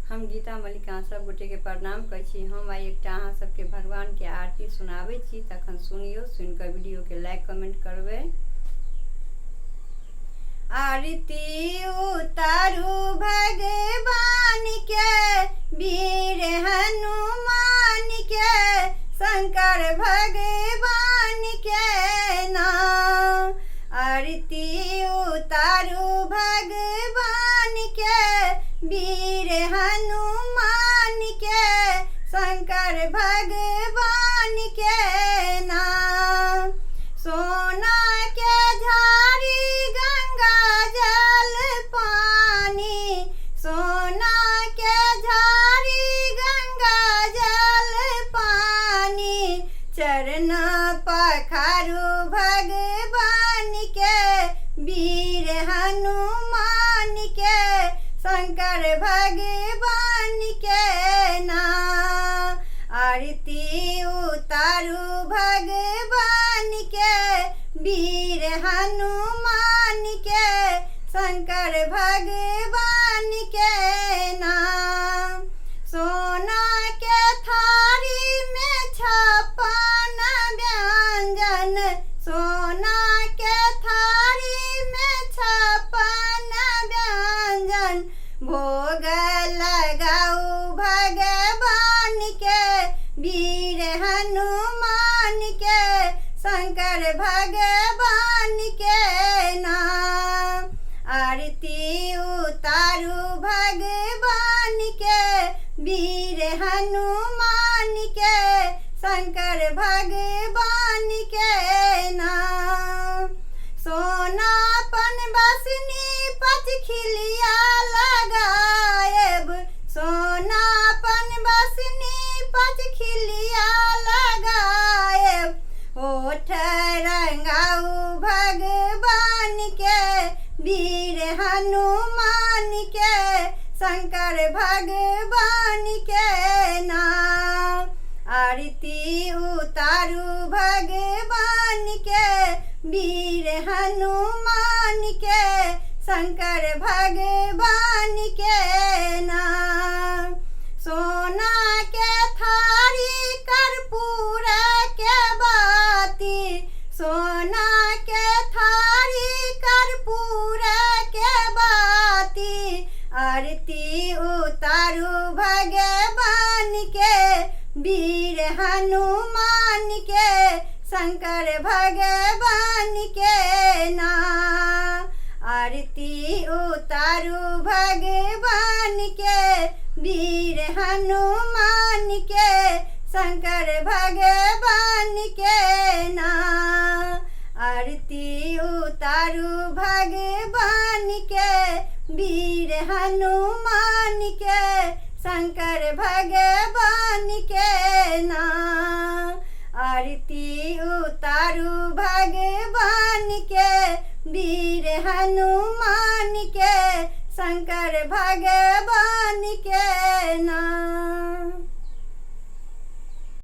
हम गीता मलिक अहाँ सब गोटे के प्रणाम करै छी। हम आई एकटा अहाँ सबके भगवान के आरती सुनाबै छी, तखन सुनियो, सुनकर वीडियो के लाइक कमेंट करबै। आरती उतारू भगवान के, वीर हनुमान के, शंकर भगवान के नाम। आरती उतारू भगवान के, वीर हनुमान के, शंकर भगवान के नाम। सोना के झाड़ी गंगा जल पानी, सोना के झाड़ी गंगा जल पानी, चरण पखारू भगवान के, वीर हनुमान के, शंकर भगवान के नाम। आरती उतारू भगवान के, वीर हनुमान के, शंकर भगवान के नाम। सोना के थारी में छप्पन व्यंजन, सोना के थारी में छप्पन व्यंजन, भोग लगाऊ भगवान के, वीर हनुमान के, शंकर भगवान के नाम। आरती उतारू भगवान के, वीर हनुमान के, शंकर भगवान के नाम। सोनापन बसनी पचखिलिया लगाएब, सोनापन बसनी पचखिलिया लगाएब, होठ रंगाऊ भगवान के, वीर हनुमान के, शंकर भगवान के नाम। आरती उतारू भगवान के, वीर हनुमान के, शंकर भगवान के नाम। सोना के थारी कर्पूर के बाती, सोना के थारी कर्पूर के बाती, आरती उतारू भगवान के, वीर हनुमान के, शंकर भगवान के नाम। आरती उतारू भगवान के, वीर हनुमान के, शंकर भगवान के नाम। आरती उतारू भगवान के, वीर हनुमान के, शंकर भगवान के नाम। आरती उतारू भगवान के, वीर हनुमान के, शंकर भगवान के नाम।